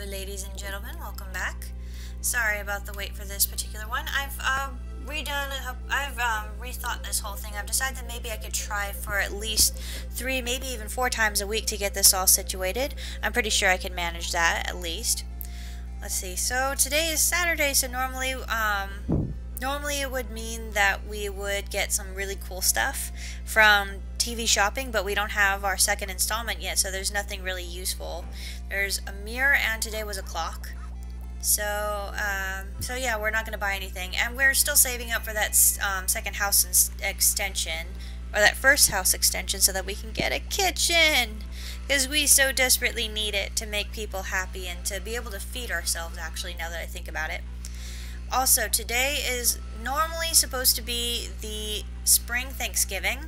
ladies and gentlemen, welcome back. Sorry about the wait for this particular one. I've rethought this whole thing. I've decided that maybe I could try for at least 3, maybe even 4 times a week to get this all situated. I'm pretty sure I can manage that at least. Let's see. So today is Saturday, so normally it would mean that we would get some really cool stuff from TV shopping, but we don't have our second installment yet, so there's nothing really useful. There's a mirror, and today was a clock. So yeah, we're not going to buy anything, and we're still saving up for that second house extension, or that first house extension, so that we can get a kitchen, because we so desperately need it to make people happy and to be able to feed ourselves, actually, now that I think about it. Also, today is normally supposed to be the spring Thanksgiving.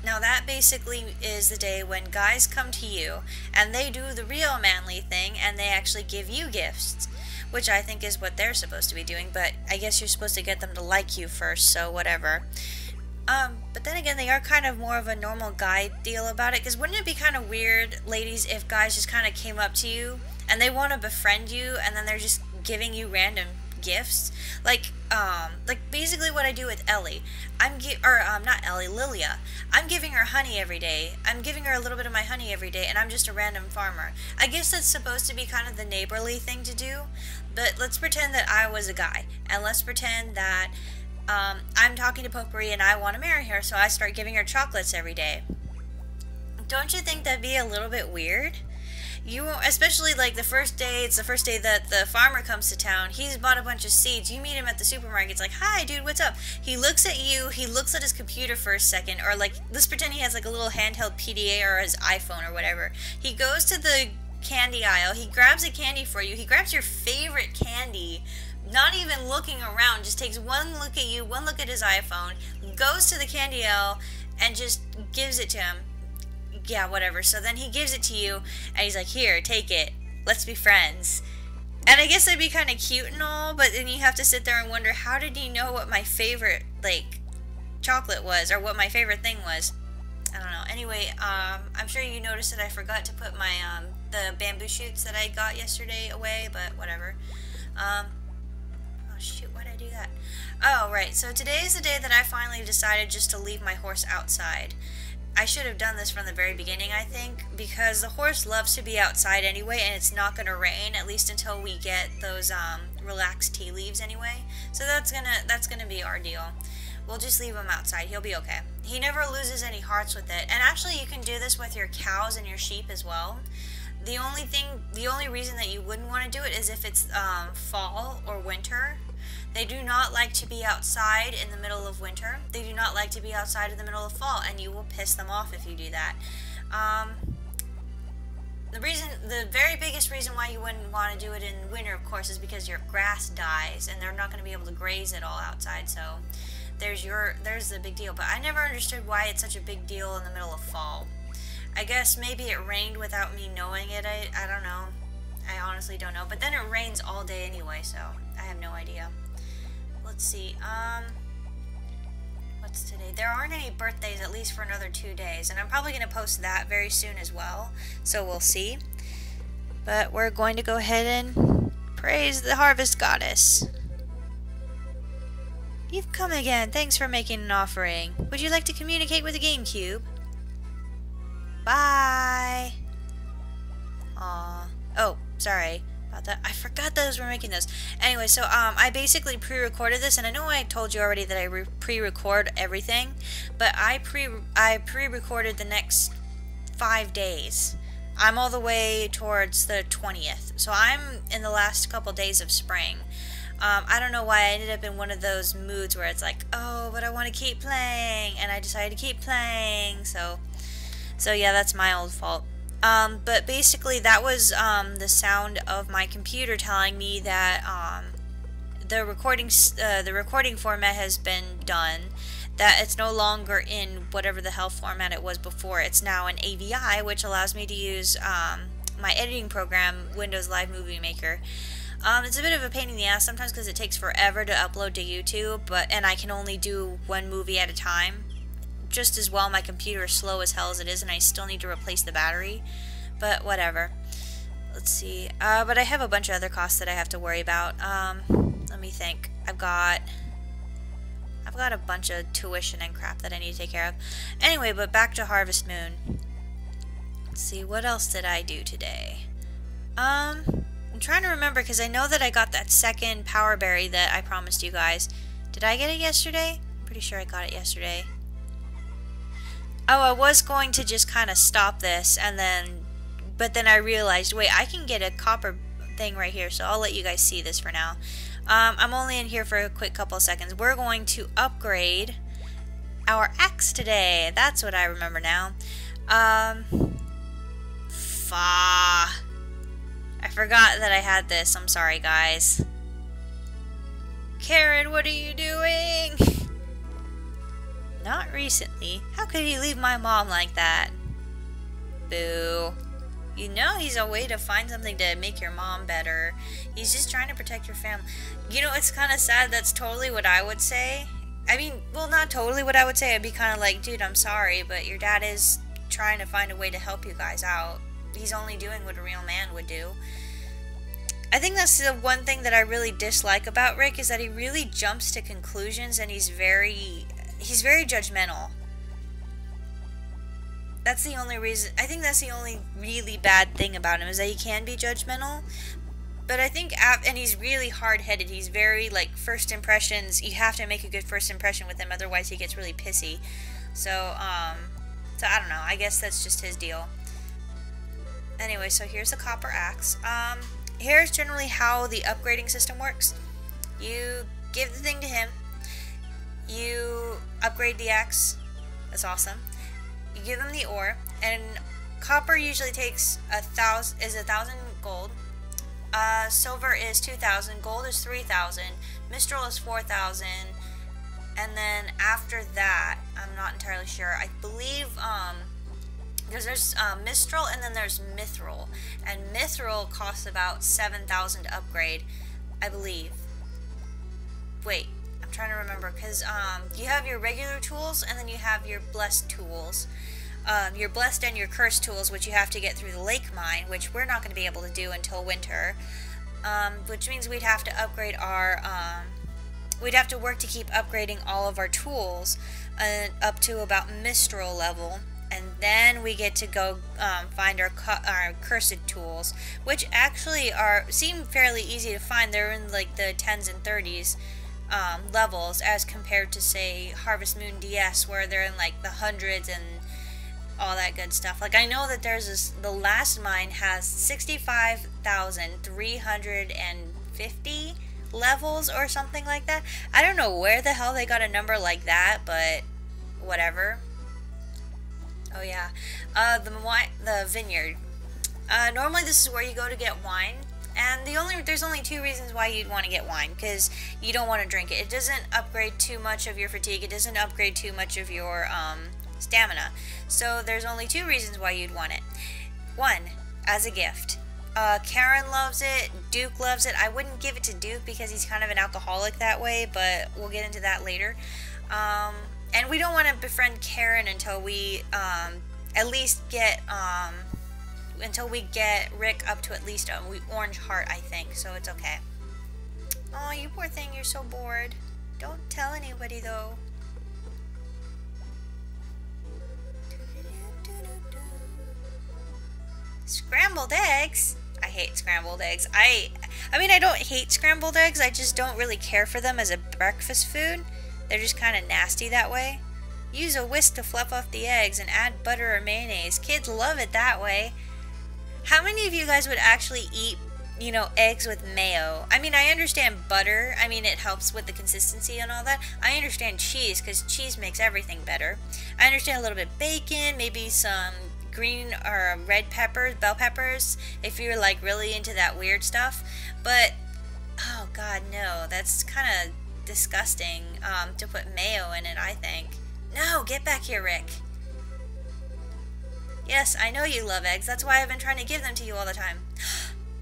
Now that basically is the day when guys come to you and they do the real manly thing and they actually give you gifts, which I think is what they're supposed to be doing, but I guess you're supposed to get them to like you first, so whatever. But then again, they are kind of more of a normal guy deal about it, because wouldn't it be kind of weird, ladies, if guys just kind of came up to you and they want to befriend you and then they're just giving you random gifts? Like basically what I do with Ellie. Not Ellie, Lilia. I'm giving her honey every day. I'm giving her a little bit of my honey every day, and I'm just a random farmer. I guess that's supposed to be kind of the neighborly thing to do, but let's pretend that I was a guy, and let's pretend that I'm talking to Potpourri and I want to marry her, so I start giving her chocolates every day. Don't you think that'd be a little bit weird? Especially like the first day, it's the first day that the farmer comes to town. He's bought a bunch of seeds. You meet him at the supermarket. It's like, hi, dude, what's up? He looks at you. He looks at his computer for a second. Or like, let's pretend he has like a little handheld PDA or his iPhone or whatever. He goes to the candy aisle. He grabs a candy for you. He grabs your favorite candy, not even looking around. Just takes one look at you, one look at his iPhone, goes to the candy aisle, and just gives it to him. Yeah, whatever. So then he gives it to you, and he's like, here, take it. Let's be friends. And I guess that'd be kind of cute and all, but then you have to sit there and wonder, how did he know what my favorite, like, chocolate was, or what my favorite thing was? I don't know. Anyway, I'm sure you noticed that I forgot to put my, the bamboo shoots that I got yesterday away, but whatever. Oh shoot, why did I do that? Oh, right. So today is the day that I finally decided just to leave my horse outside. I should have done this from the very beginning, I think, because the horse loves to be outside anyway, and it's not going to rain, at least until we get those relaxed tea leaves anyway. So that's gonna be our deal. We'll just leave him outside. He'll be okay. He never loses any hearts with it. And actually, you can do this with your cows and your sheep as well. The only reason that you wouldn't want to do it is if it's fall or winter. They do not like to be outside in the middle of winter. They do not like to be outside in the middle of fall, and you will piss them off if you do that. The very biggest reason why you wouldn't want to do it in winter, of course, is because your grass dies, and they're not going to be able to graze it all outside, so there's the big deal. But I never understood why it's such a big deal in the middle of fall. I guess maybe it rained without me knowing it. I don't know. I honestly don't know. But then it rains all day anyway, so I have no idea. Let's see, what's today? There aren't any birthdays, at least for another 2 days, and I'm probably going to post that very soon as well, so we'll see. But we're going to go ahead and praise the harvest goddess. You've come again. Thanks for making an offering. Would you like to communicate with the GameCube? Bye! Aw. Oh, sorry about that. I forgot that we're making this. Anyway, so I basically pre-recorded this, and I know I told you already that I pre-record everything, but I pre-recorded the next 5 days. I'm all the way towards the 20th, so I'm in the last couple days of spring. I don't know why I ended up in one of those moods where it's like, oh, but I want to keep playing, and I decided to keep playing, so yeah, that's my old fault. But basically that was the sound of my computer telling me that the recording format has been done, that it's no longer in whatever the hell format it was before. It's now in AVI, which allows me to use my editing program, Windows Live Movie Maker. It's a bit of a pain in the ass sometimes because it takes forever to upload to YouTube, and I can only do one movie at a time. Just as well, my computer is slow as hell as it is, and I still need to replace the battery. But whatever. Let's see. But I have a bunch of other costs that I have to worry about. Let me think. I've got a bunch of tuition and crap that I need to take care of. Anyway, but back to Harvest Moon. Let's see, what else did I do today? I'm trying to remember because I know that I got that second power berry that I promised you guys. Did I get it yesterday? I'm pretty sure I got it yesterday. Oh, I was going to just kind of stop this but then I realized, wait, I can get a copper thing right here, so I'll let you guys see this for now. I'm only in here for a quick couple of seconds. We're going to upgrade our axe today. That's what I remember now. I forgot that I had this. I'm sorry, guys. Karen, what are you doing? Not recently. How could you leave my mom like that? Boo. You know he's a way to find something to make your mom better. He's just trying to protect your family. You know, it's kind of sad. That's totally what I would say. I mean, well, not totally what I would say. I'd be kind of like, dude, I'm sorry, but your dad is trying to find a way to help you guys out. He's only doing what a real man would do. I think that's the one thing that I really dislike about Rick is that he really jumps to conclusions and he's very judgmental. That's the only reason. I think that's the only really bad thing about him is that he can be judgmental. But I think, and he's really hard-headed. He's very, like, first impressions. You have to make a good first impression with him, otherwise he gets really pissy. So I don't know. I guess that's just his deal. Anyway, so here's the copper axe. Here's generally how the upgrading system works. You give the thing to him. You upgrade the axe. That's awesome. You give him the ore, and copper usually takes 1,000 gold. Silver is 2,000. Gold is 3,000. Mistral is 4,000. And then after that, I'm not entirely sure. I believe there's Mistral and then there's Mithril, and Mithril costs about 7,000 to upgrade, I believe. Wait, I'm trying to remember because you have your regular tools and then you have your blessed tools. Your blessed and your cursed tools, which you have to get through the lake mine, which we're not going to be able to do until winter. Which means we'd have to upgrade our we'd have to work to keep upgrading all of our tools up to about Mistral level. And then we get to go find our cursed tools, which actually seem fairly easy to find. They're in like the 10s and 30s levels as compared to, say, Harvest Moon DS, where they're in like the hundreds and all that good stuff. Like, I know that the last mine has 65,350 levels or something like that. I don't know where the hell they got a number like that, but whatever. Oh yeah, the vineyard. Normally this is where you go to get wine, and there's only two reasons why you'd want to get wine, because you don't want to drink it. It doesn't upgrade too much of your fatigue. It doesn't upgrade too much of your stamina. So there's only two reasons why you'd want it. One, as a gift. Karen loves it. Duke loves it. I wouldn't give it to Duke because he's kind of an alcoholic that way, but we'll get into that later. And we don't want to befriend Karen until we at least get Rick up to at least a orange heart, I think. So it's okay. Oh, you poor thing, you're so bored. Don't tell anybody though. Scrambled eggs? I hate scrambled eggs. I mean, I don't hate scrambled eggs. I just don't really care for them as a breakfast food. They're just kind of nasty that way. Use a whisk to fluff off the eggs and add butter or mayonnaise. Kids love it that way. How many of you guys would actually eat, you know, eggs with mayo? I mean, I understand butter. I mean, it helps with the consistency and all that. I understand cheese because cheese makes everything better. I understand a little bit of bacon, maybe some green or red peppers, bell peppers, if you're like really into that weird stuff. But, oh God, no. That's kind of disgusting to put mayo in it, I think. No, get back here, Rick. Yes, I know you love eggs. That's why I've been trying to give them to you all the time.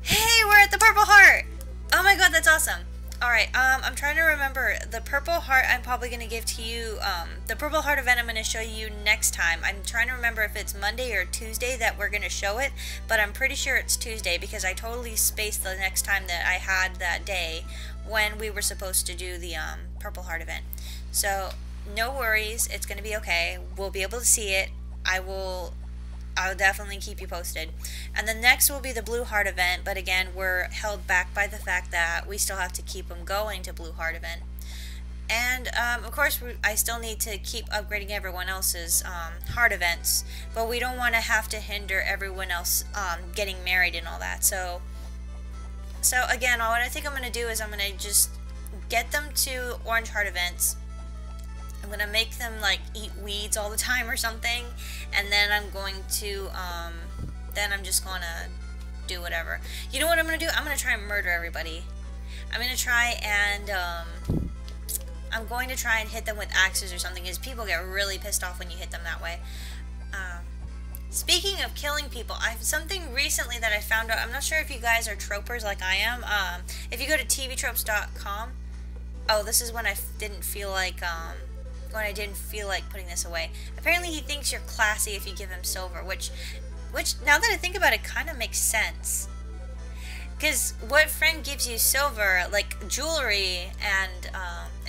Hey, we're at the Purple Heart! Oh my god, that's awesome. Alright, I'm trying to remember. The purple heart I'm probably going to give to you, the purple heart event I'm going to show you next time. I'm trying to remember if it's Monday or Tuesday that we're going to show it, but I'm pretty sure it's Tuesday because I totally spaced the next time that I had that day when we were supposed to do the, purple heart event. So, no worries, it's going to be okay. We'll be able to see it. I'll definitely keep you posted. And the next will be the Blue Heart event, but again, we're held back by the fact that we still have to keep them going to Blue Heart event. And, of course, I still need to keep upgrading everyone else's heart events, but we don't want to have to hinder everyone else getting married and all that. So again, what I think I'm going to do is I'm going to just get them to orange heart events. I'm gonna make them like eat weeds all the time or something, and then I'm going to then I'm just gonna do whatever. You know what I'm gonna do? I'm gonna try and murder everybody. I'm gonna try and I'm going to try and hit them with axes or something, because people get really pissed off when you hit them that way. Speaking of killing people, I have something recently that I found out. I'm not sure if you guys are tropers like I am. If you go to tvtropes.com, oh, this is when I didn't feel like putting this away. Apparently he thinks you're classy if you give him silver, which now that I think about it, kind of makes sense. Because what friend gives you silver, like jewelry and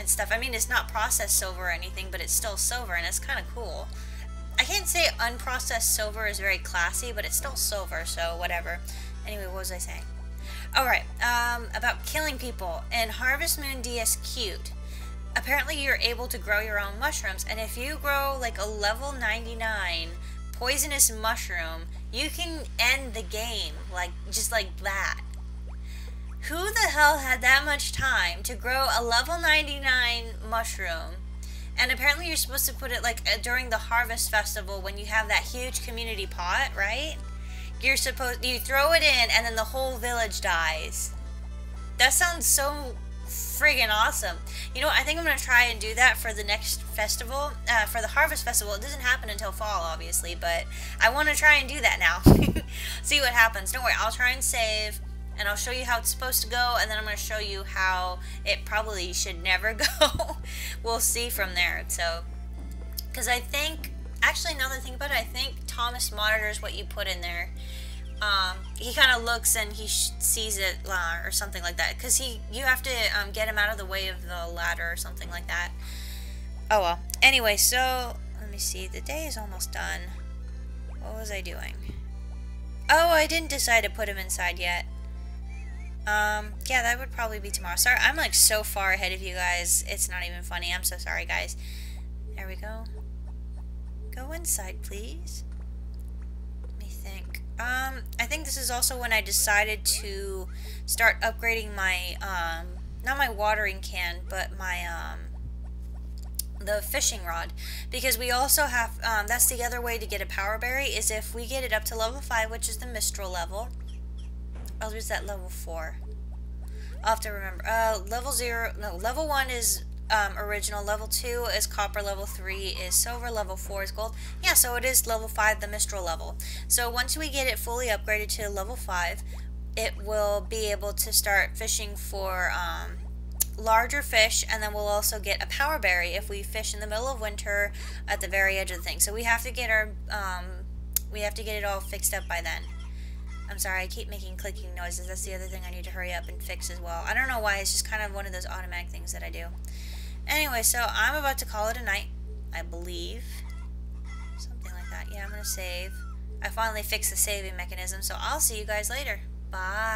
stuff? I mean, it's not processed silver or anything, but it's still silver, and it's kind of cool. I can't say unprocessed silver is very classy, but it's still silver, so whatever. Anyway, what was I saying? Alright, about killing people. In Harvest Moon DS Cute, apparently you're able to grow your own mushrooms, and if you grow like a level 99 poisonous mushroom, you can end the game, like, just like that. Who the hell had that much time to grow a level 99 mushroom? And apparently you're supposed to put it like during the Harvest Festival when you have that huge community pot, right? You throw it in and then the whole village dies. That sounds so friggin' awesome. You know, I think I'm going to try and do that for the next festival, for the Harvest Festival. It doesn't happen until fall, obviously, but I want to try and do that now. See what happens. Don't worry, I'll try and save, and I'll show you how it's supposed to go, and then I'm going to show you how it probably should never go. We'll see from there. So, because I think, actually, now that I think about it, I think Thomas monitors what you put in there. He kind of looks and he sees it, or something like that, because you have to get him out of the way of the ladder or something like that. Oh well. Anyway, so let me see. The day is almost done. What was I doing? Oh, I didn't decide to put him inside yet. Yeah, that would probably be tomorrow. Sorry, I'm like so far ahead of you guys. It's not even funny. I'm so sorry, guys. There we go. Go inside, please. Let me think. I think this is also when I decided to start upgrading my, not my watering can, but my, the fishing rod. Because we also have, that's the other way to get a power berry, is if we get it up to level 5, which is the Mistral level. Oh, there's that level 4. I'll have to remember. Level 1 is original, level 2 is copper, level 3 is silver, level 4 is gold. Yeah, so it is level 5, the Mistral level. So once we get it fully upgraded to level 5, it will be able to start fishing for larger fish, and then we'll also get a power berry if we fish in the middle of winter at the very edge of the thing. So we have to get our we have to get it all fixed up by then. I'm sorry, I keep making clicking noises. That's the other thing I need to hurry up and fix as well. I don't know why, it's just kind of one of those automatic things that I do. Anyway, so I'm about to call it a night, I believe. Something like that. Yeah, I'm going to save. I finally fixed the saving mechanism, so I'll see you guys later. Bye.